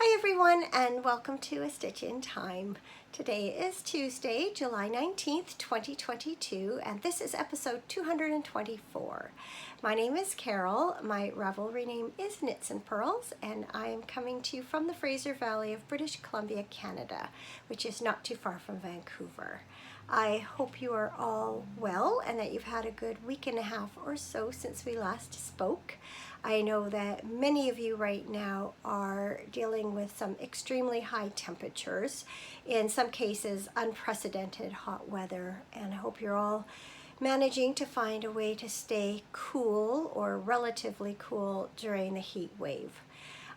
Hi everyone, and welcome to A Stitch in Time. Today is Tuesday, July 19th, 2022, and this is episode 224. My name is Carol, my Ravelry name is Knits and Pearls, and I am coming to you from the Fraser Valley of British Columbia, Canada, which is not too far from Vancouver. I hope you are all well and that you've had a good week and a half or so since we last spoke. I know that many of you right now are dealing with some extremely high temperatures, in some cases unprecedented hot weather, and I hope you're all managing to find a way to stay cool or relatively cool during the heat wave.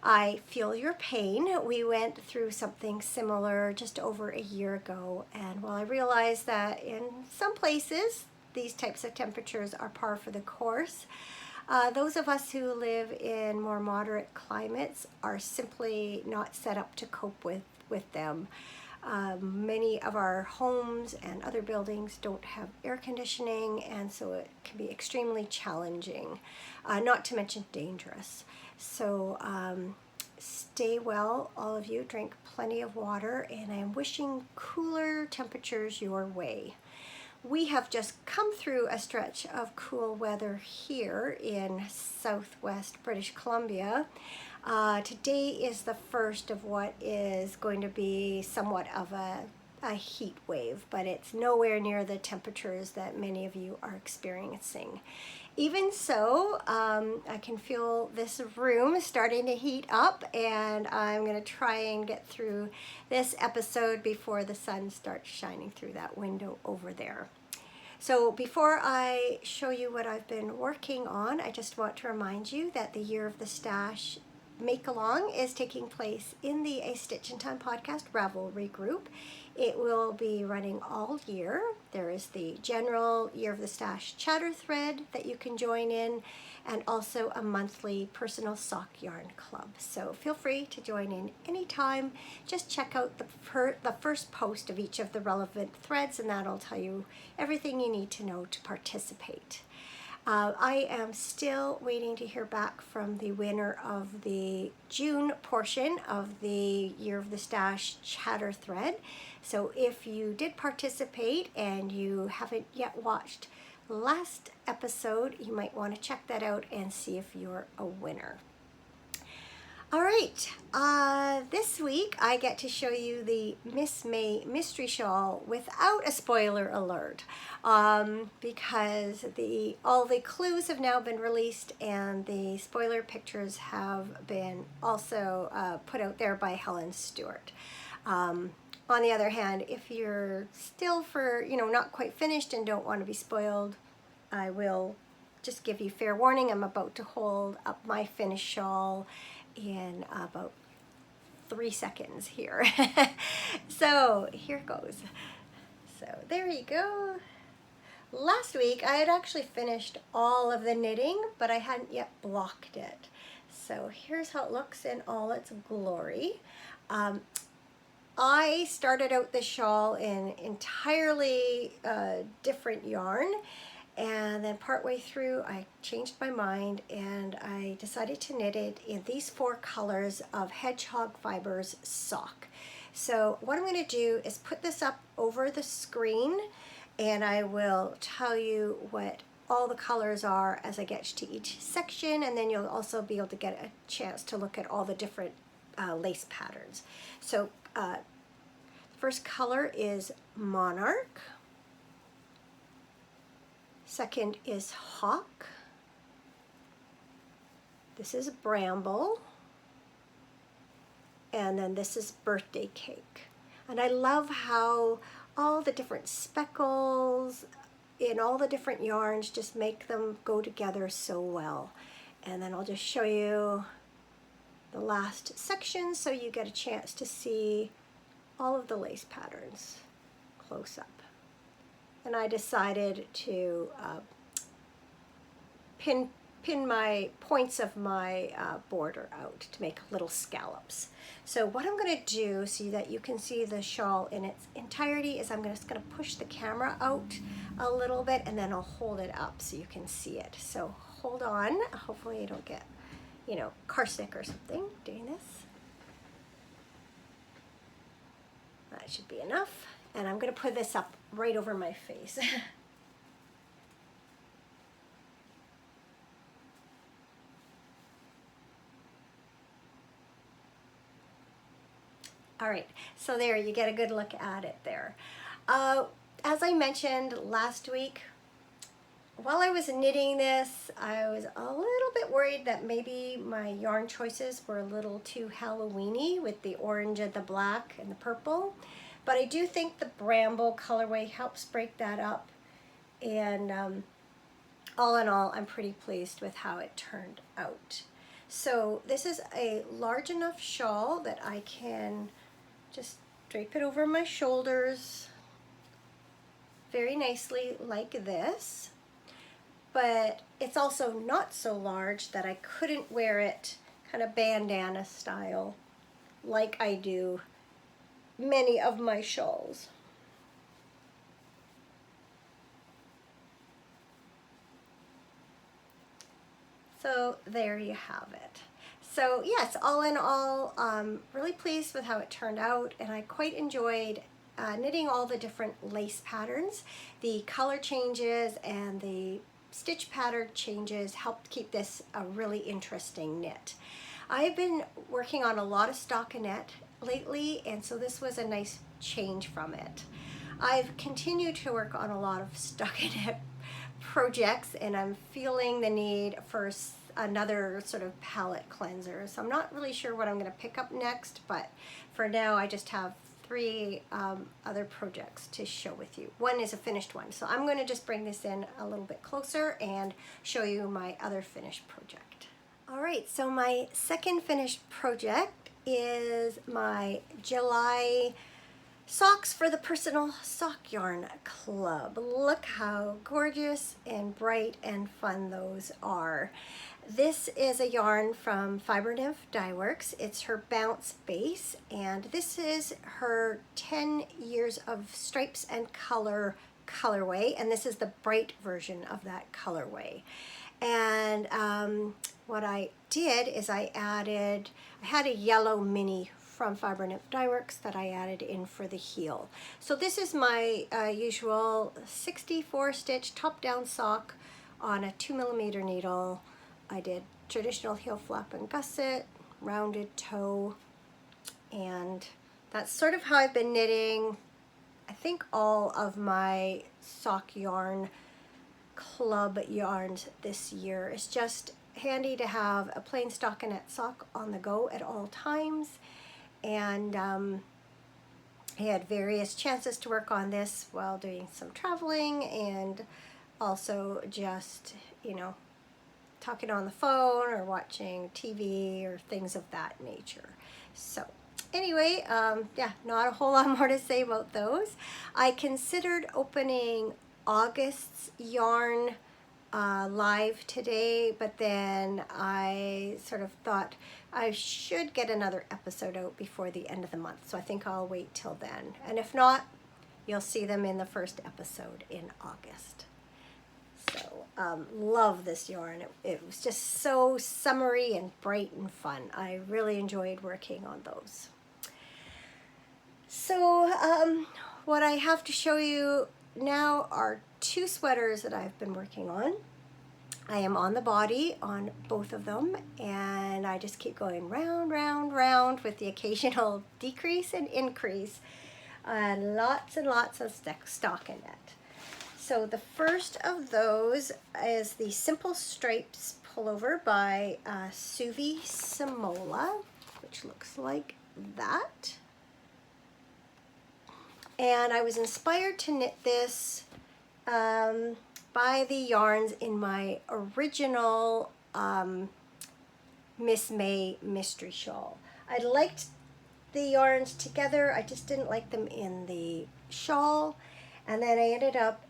I feel your pain. We went through something similar just over a year ago, and while I realize that in some places these types of temperatures are par for the course, those of us who live in more moderate climates are simply not set up to cope with them. Many of our homes and other buildings don't have air conditioning, and so it can be extremely challenging, not to mention dangerous. So stay well, all of you, drink plenty of water, and I'm wishing cooler temperatures your way. We have just come through a stretch of cool weather here in southwest British Columbia. Today is the first of what is going to be somewhat of a heat wave, but it's nowhere near the temperatures that many of you are experiencing. Even so, I can feel this room starting to heat up, and I'm going to try and get through this episode before the sun starts shining through that window over there. So before I show you what I've been working on, I just want to remind you that the Year of the Stash make-along is taking place in the A Stitch in Time podcast Ravelry group. It will be running all year. There is the general Year of the Stash chatter thread that you can join in, and also a monthly personal sock yarn club. So feel free to join in anytime. Just check out the first post of each of the relevant threads, and that'll tell you everything you need to know to participate. I am still waiting to hear back from the winner of the June portion of the Year of the Stash chatter thread. So if you did participate and you haven't yet watched last episode, you might want to check that out and see if you're a winner. All right, this week I get to show you the Miss May mystery shawl without a spoiler alert, because all the clues have now been released and the spoiler pictures have been also put out there by Helen Stewart. On the other hand, if you're still not quite finished and don't want to be spoiled, I will just give you fair warning. I'm about to hold up my finished shawl in about 3 seconds here. So here goes. So there you go. Last week I had actually finished all of the knitting, but I hadn't yet blocked it. So here's how it looks in all its glory. I started out the shawl in entirely different yarn, and then partway through I changed my mind and I decided to knit it in these 4 colors of Hedgehog Fibers sock. So what I'm going to do is put this up over the screen, and I will tell you what all the colors are as I get to each section, and then you'll also be able to get a chance to look at all the different lace patterns. So first color is Monarch. Second is Hawk. This is Bramble. And then this is Birthday Cake. And I love how all the different speckles in all the different yarns just make them go together so well. And then I'll just show you the last section so you get a chance to see all of the lace patterns close up. And I decided to pin my points of my border out to make little scallops. So what I'm going to do so that you can see the shawl in its entirety is I'm just going to push the camera out a little bit, and then I'll hold it up so you can see it. So hold on. Hopefully I don't get, car sick or something doing this. should be enough. And I'm going to put this up right over my face. All right, so there, you get a good look at it there. As I mentioned last week, while I was knitting this, I was a little bit worried that maybe my yarn choices were a little too Halloween-y with the orange and the black and the purple. But I do think the Bramble colorway helps break that up. And all in all, I'm pretty pleased with how it turned out. So this is a large enough shawl that I can just drape it over my shoulders very nicely like this. But it's also not so large that I couldn't wear it kind of bandana style like I do many of my shawls. So there you have it. So yes, all in all, really pleased with how it turned out, and I quite enjoyed knitting all the different lace patterns. The color changes and the stitch pattern changes helped keep this a really interesting knit. I've been working on a lot of Stockinette lately, and so this was a nice change from it. I've continued to work on a lot of Stockinette projects, and I'm feeling the need for another sort of palette cleanser. So I'm not really sure what I'm going to pick up next, but for now I just have 3 other projects to show with you. One is a finished one, so I'm going to just bring this in a little bit closer and show you my other finished project. All right, so my second finished project is my July socks for the Personal Sock Yarn Club. Look how gorgeous and bright and fun those are. This is a yarn from Fiber Nymph Dye Works. It's her Bounce Base, and this is her 10 years of stripes and color colorway, and this is the bright version of that colorway. And what I did is I had a yellow mini from Fiber Nymph Dye Works that I added in for the heel. So this is my usual 64 stitch top down sock on a 2mm needle. I did traditional heel flap and gusset, rounded toe, and that's sort of how I've been knitting, I think, all of my sock yarn club yarns this year. It's just handy to have a plain stockinette sock on the go at all times, and I had various chances to work on this while doing some traveling and also just, you know, talking on the phone or watching TV or things of that nature. So anyway, yeah, not a whole lot more to say about those. I considered opening August's yarn live today, but then I sort of thought I should get another episode out before the end of the month, so I think I'll wait till then. And if not, you'll see them in the first episode in August. So love this yarn. It was just so summery and bright and fun. I really enjoyed working on those. So what I have to show you now are 2 sweaters that I've been working on. I am on the body on both of them, and I just keep going round, round, round with the occasional decrease and increase, and lots of stockinette. So the first of those is the Simple Stripes Pullover by Suvi Samola, which looks like that. And I was inspired to knit this by the yarns in my original Miss May Mystery Shawl. I liked the yarns together, I just didn't like them in the shawl, and then I ended up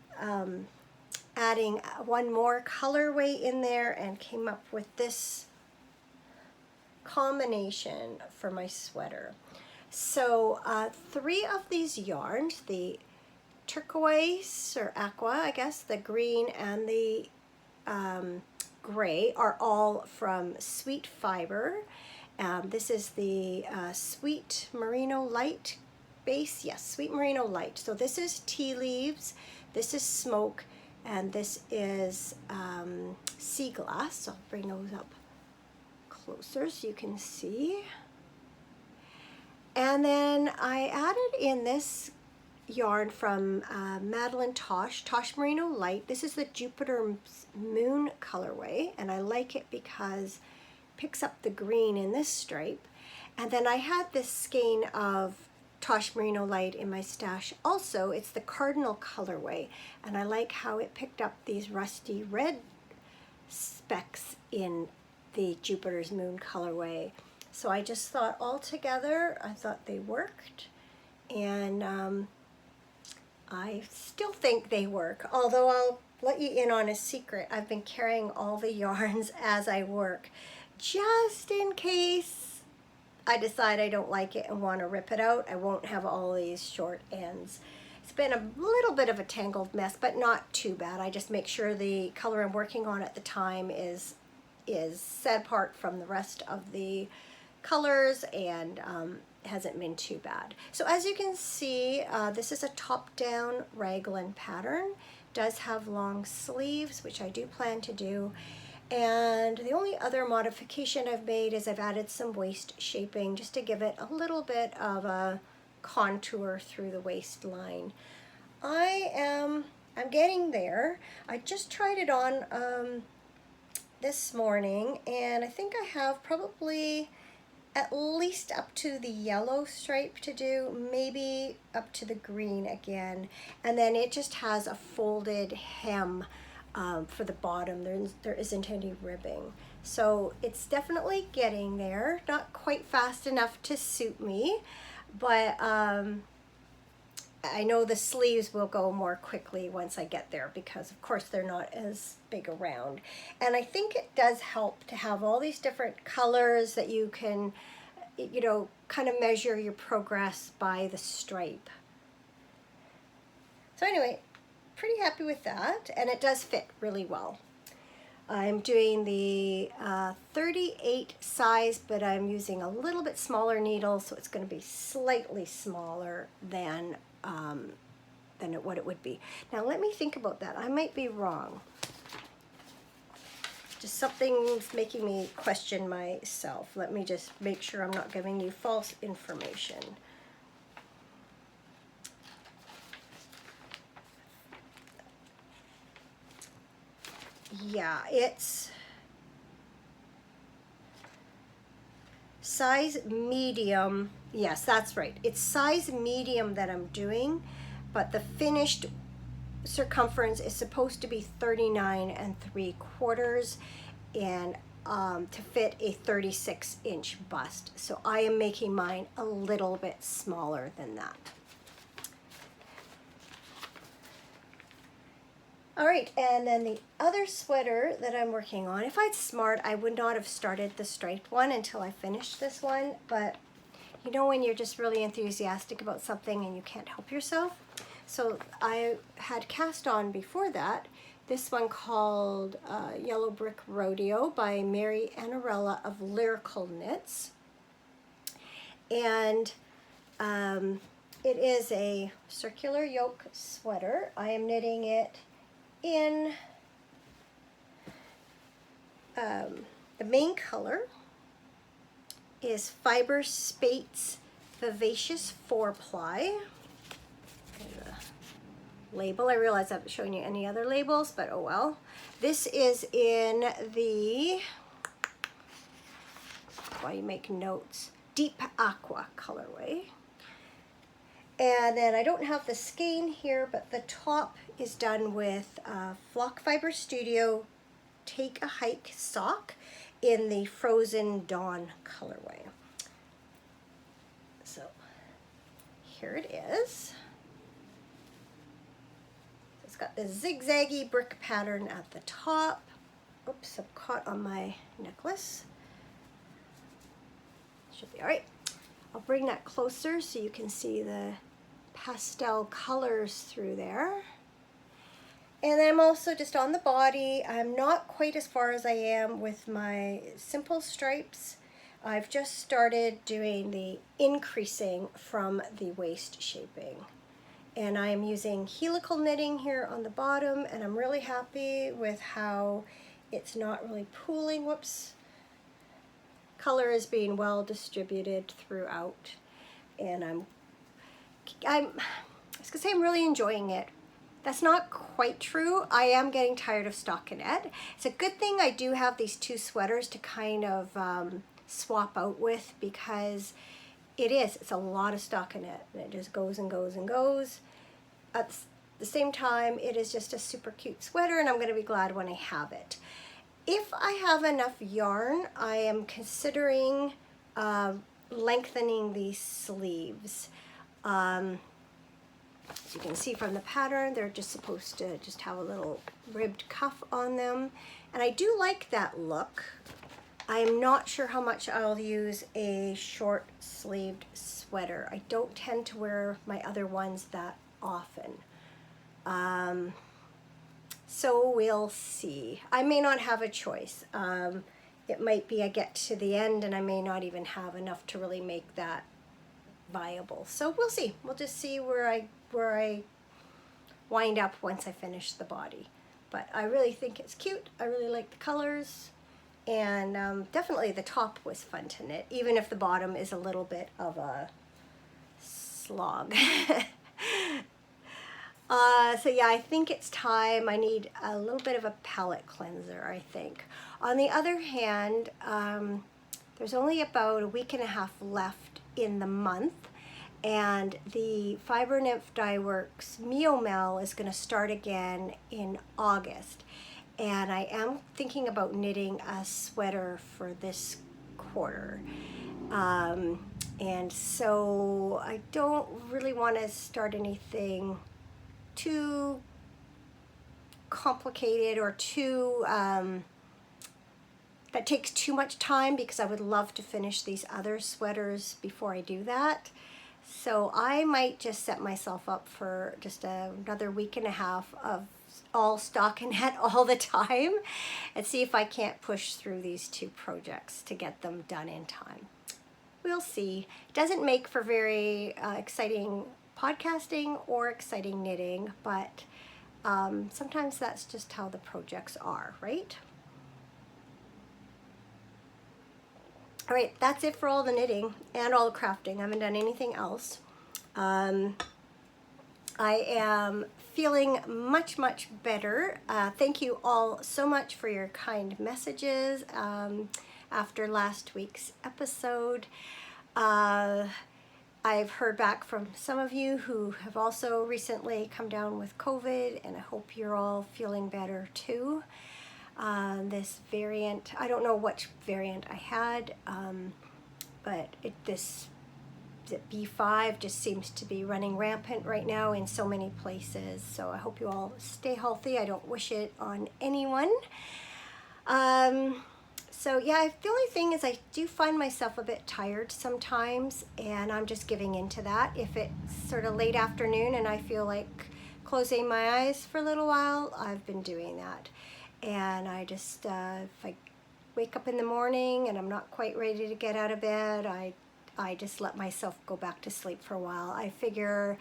adding one more colorway in there and came up with this combination for my sweater. So 3 of these yarns, the turquoise or aqua, I guess, the green and the gray, are all from Sweet Fiber. This is the Sweet Merino Light base? Yes, Sweet Merino Light. So this is Tea Leaves, this is Smoke, and this is Sea Glass. So I'll bring those up closer so you can see. And then I added in this yarn from Madeline Tosh Merino Light. This is the Jupiter Moon colorway, and I like it because it picks up the green in this stripe. And then I had this skein of Tosh Merino Light in my stash also. It's the Cardinal colorway, and I like how it picked up these rusty red specks in the Jupiter's Moon colorway. So I just thought all together, I thought they worked, and I still think they work, although I'll let you in on a secret. I've been carrying all the yarns as I work, just in case I decide I don't like it and want to rip it out. I won't have all these short ends. It's been a little bit of a tangled mess, but not too bad. I just make sure the color I'm working on at the time is set apart from the rest of the colors, and hasn't been too bad. So as you can see, this is a top-down raglan pattern. Does have long sleeves, which I do plan to do. And the only other modification I've made is I've added some waist shaping just to give it a little bit of a contour through the waistline. I'm getting there. I just tried it on this morning, and I think I have probably at least up to the yellow stripe to do, maybe up to the green again. And then it just has a folded hem for the bottom. There isn't any ribbing. So it's definitely getting there. Not quite fast enough to suit me, but I know the sleeves will go more quickly once I get there, because of course they're not as big around. And I think it does help to have all these different colors that you can, you know, kind of measure your progress by the stripe. So anyway, pretty happy with that, and it does fit really well. I'm doing the 38 size, but I'm using a little bit smaller needle, so it's going to be slightly smaller than what it would be. Now let me think about that. I might be wrong. Just something's making me question myself. Let me just make sure I'm not giving you false information. Yeah, it's size medium. Yes, that's right. It's size medium that I'm doing, but the finished circumference is supposed to be 39 3/4 and to fit a 36-inch bust. So I am making mine a little bit smaller than that. All right, and then the other sweater that I'm working on, if I'd smart, I would not have started the striped one until I finished this one, but you know when you're just really enthusiastic about something and you can't help yourself? So I had cast on before that this one called Yellow Brick Rodeo by Mary Annarella of Lyrical Knits. And it is a circular yoke sweater. I am knitting it in the main color is Fiber Spates Vivacious 4-ply. Label. I realize I haven't shown you any other labels, but oh well. This is in the, while you make notes, Deep Aqua colorway. And then I don't have the skein here, but the top is done with Flock Fiber Studio Take a Hike sock in the Frozen Dawn colorway. So here it is. It's got the zigzaggy brick pattern at the top. Oops, I'm caught on my necklace. Should be all right. I'll bring that closer so you can see the pastel colors through there. And then I'm also just on the body. I'm not quite as far as I am with my simple stripes. I've just started doing the increasing from the waist shaping. And I am using helical knitting here on the bottom, and I'm really happy with how it's not really pooling. Whoops. Color is being well distributed throughout. And I was gonna say I'm really enjoying it. That's not quite true. I am getting tired of stockinette. It's a good thing I do have these two sweaters to kind of swap out with, because it's a lot of stockinette, and it just goes and goes and goes. At the same time, it is just a super cute sweater, and I'm going to be glad when I have it. If I have enough yarn, I am considering lengthening these sleeves. As you can see from the pattern, they're just supposed to just have a little ribbed cuff on them. And I do like that look. I'm not sure how much I'll use a short sleeved sweater. I don't tend to wear my other ones that often. So we'll see. I may not have a choice. It might be I get to the end and I may not even have enough to really make that viable. So we'll see. We'll just see where I wind up once I finish the body. But I really think it's cute. I really like the colors, and definitely the top was fun to knit, even if the bottom is a little bit of a slog. So yeah, I think it's time. I need a little bit of a palette cleanser, I think. On the other hand, there's only about a week and a half left in the month, and the Fiber Nymph Dye Works Meomel is going to start again in August. And I am thinking about knitting a sweater for this quarter. And so I don't really want to start anything too complicated or too that takes too much time, because I would love to finish these other sweaters before I do that. So I might just set myself up for just another week and a half of all stockinette all the time, and see if I can't push through these two projects to get them done in time. We'll see. It doesn't make for very exciting podcasting or exciting knitting, but sometimes that's just how the projects are, right? All right, that's it for all the knitting and all the crafting. I haven't done anything else. I am feeling much, much better. Thank you all so much for your kind messages after last week's episode. I've heard back from some of you who have also recently come down with COVID, and I hope you're all feeling better too. This variant, I don't know which variant I had, but this B5 just seems to be running rampant right now in so many places. So I hope you all stay healthy. I don't wish it on anyone. So yeah, the only thing is I do find myself a bit tired sometimes, and I'm just giving in to that. If it's sort of late afternoon and I feel like closing my eyes for a little while, I've been doing that. And I just, if I wake up in the morning and I'm not quite ready to get out of bed, I just let myself go back to sleep for a while. I figure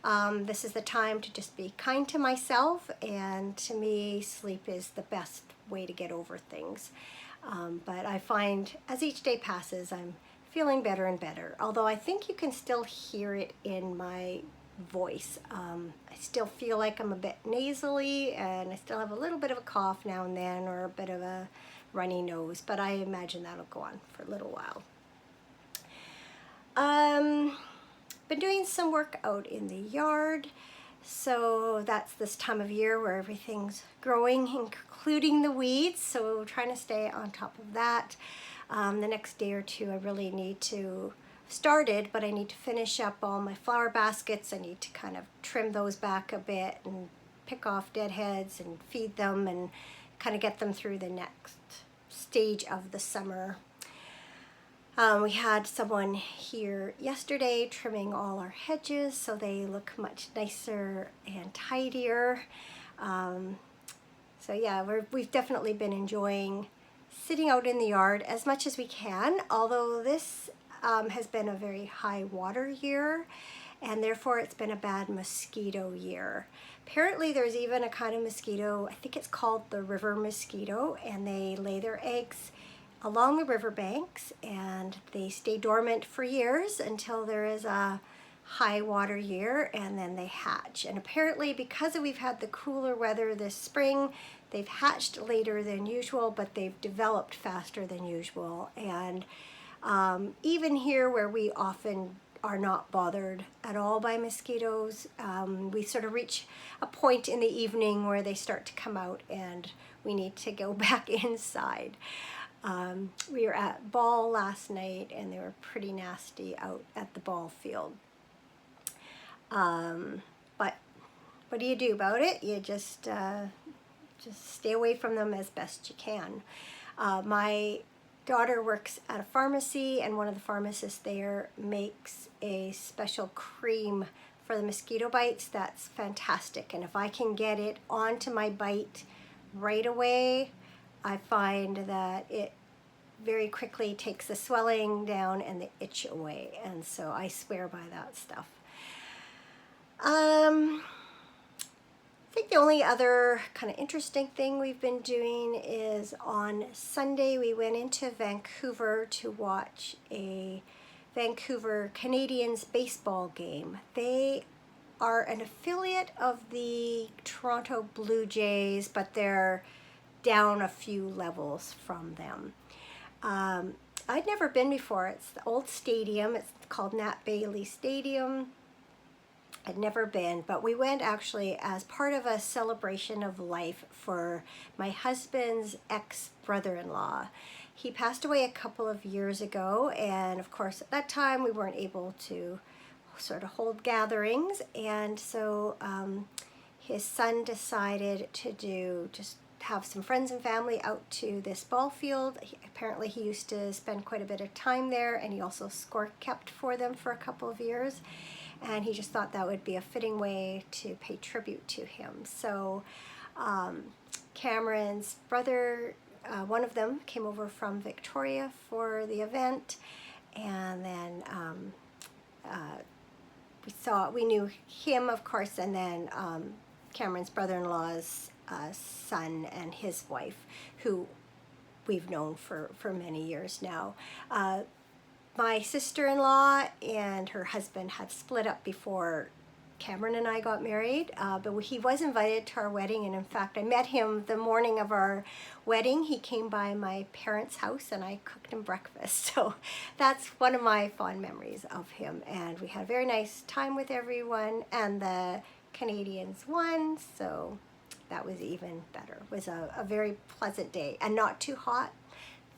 this is the time to just be kind to myself, and to me, sleep is the best way to get over things. But I find as each day passes, I'm feeling better and better. Although I think you can still hear it in my voice. I still feel like I'm a bit nasally, and I still have a little bit of a cough now and then, or a bit of a runny nose, but I imagine that'll go on for a little while. Been doing some work out in the yard. So that's this time of year where everything's growing, including the weeds. So trying to stay on top of that. The next day or two I really need to started, but I need to finish up all my flower baskets. I need to kind of trim those back a bit and pick off deadheads and feed them and kind of get them through the next stage of the summer. We had someone here yesterday trimming all our hedges so they look much nicer and tidier. So yeah, we've definitely been enjoying sitting out in the yard as much as we can, although this has been a very high water year, and therefore it's been a bad mosquito year. Apparently there's even a kind of mosquito, I think it's called the river mosquito, and they lay their eggs along the river banks, and they stay dormant for years until there is a high water year, and then they hatch. And apparently because we've had the cooler weather this spring, they've hatched later than usual, but they've developed faster than usual. And even here where we often are not bothered at all by mosquitoes, we sort of reach a point in the evening where they start to come out and we need to go back inside. We were at ball last night and they were pretty nasty out at the ball field. But what do you do about it? You just stay away from them as best you can. My daughter works at a pharmacy, and one of the pharmacists there makes a special cream for the mosquito bites that's fantastic. And if I can get it onto my bite right away, I find that it very quickly takes the swelling down and the itch away. And so I swear by that stuff. I think the only other kind of interesting thing we've been doing is on Sunday we went into Vancouver to watch a Vancouver Canadians baseball game. They are an affiliate of the Toronto Blue Jays, but they're down a few levels from them. I'd never been before. It's the old stadium. It's called Nat Bailey Stadium. I'd never been, but we went actually as part of a celebration of life for my husband's ex-brother-in-law. He passed away a couple of years ago, and of course at that time we weren't able to sort of hold gatherings, and so his son decided to just have some friends and family out to this ball field. Apparently he used to spend quite a bit of time there, and he also score kept for them for a couple of years. And he just thought that would be a fitting way to pay tribute to him. So Cameron's brother, one of them, came over from Victoria for the event, and then we knew him, of course, and then Cameron's brother-in-law's son and his wife, who we've known for many years now. My sister-in-law and her husband had split up before Cameron and I got married, but he was invited to our wedding, and in fact I met him the morning of our wedding. He came by my parents' house and I cooked him breakfast, so that's one of my fond memories of him. And we had a very nice time with everyone, and the Canadians won, so that was even better. It was a very pleasant day and not too hot.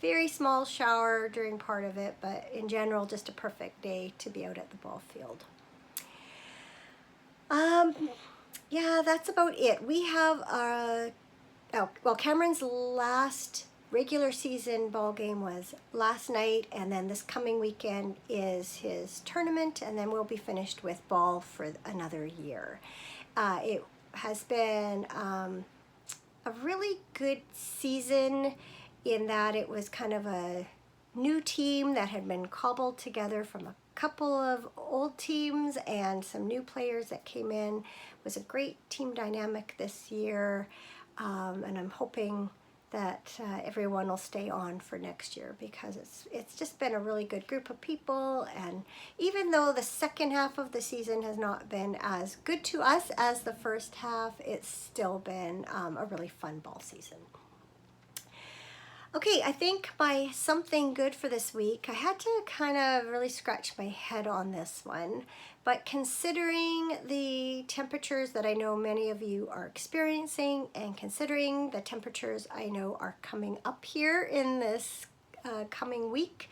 Very small shower during part of it, but in general, just a perfect day to be out at the ball field. Yeah, that's about it. We have Cameron's last regular season ball game was last night, and then this coming weekend is his tournament, and then we'll be finished with ball for another year. It has been a really good season, in that it was kind of a new team that had been cobbled together from a couple of old teams and some new players that came in. It was a great team dynamic this year, and I'm hoping that everyone will stay on for next year, because it's just been a really good group of people. And even though the second half of the season has not been as good to us as the first half, it's still been a really fun ball season. Okay, I think my something good for this week, I had to kind of really scratch my head on this one, but considering the temperatures that I know many of you are experiencing, and considering the temperatures I know are coming up here in this coming week,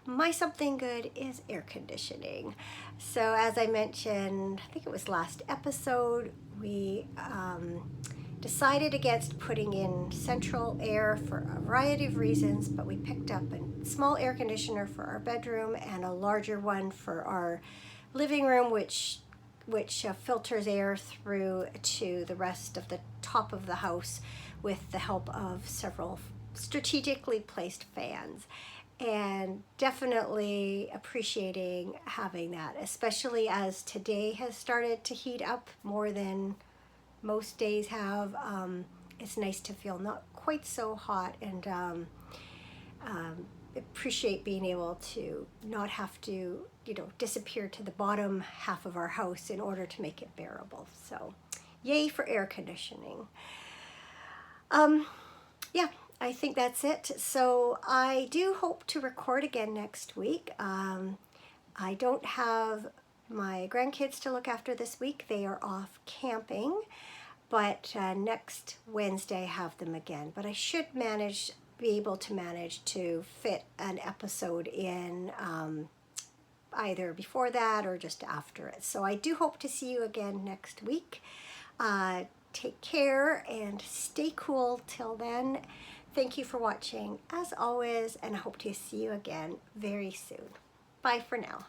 my something good is air conditioning. So as I mentioned, I think it was last episode, we decided against putting in central air for a variety of reasons, but we picked up a small air conditioner for our bedroom and a larger one for our living room, which filters air through to the rest of the top of the house with the help of several strategically placed fans, and definitely appreciating having that, especially as today has started to heat up more than most days have. It's nice to feel not quite so hot, and appreciate being able to not have to, disappear to the bottom half of our house in order to make it bearable. So yay for air conditioning. Yeah, I think that's it. So I do hope to record again next week. I don't have my grandkids to look after this week. They are off camping, but next Wednesday I have them again. But I should be able to manage to fit an episode in either before that or just after it. So I do hope to see you again next week. Take care and stay cool till then. Thank you for watching as always, and I hope to see you again very soon. Bye for now.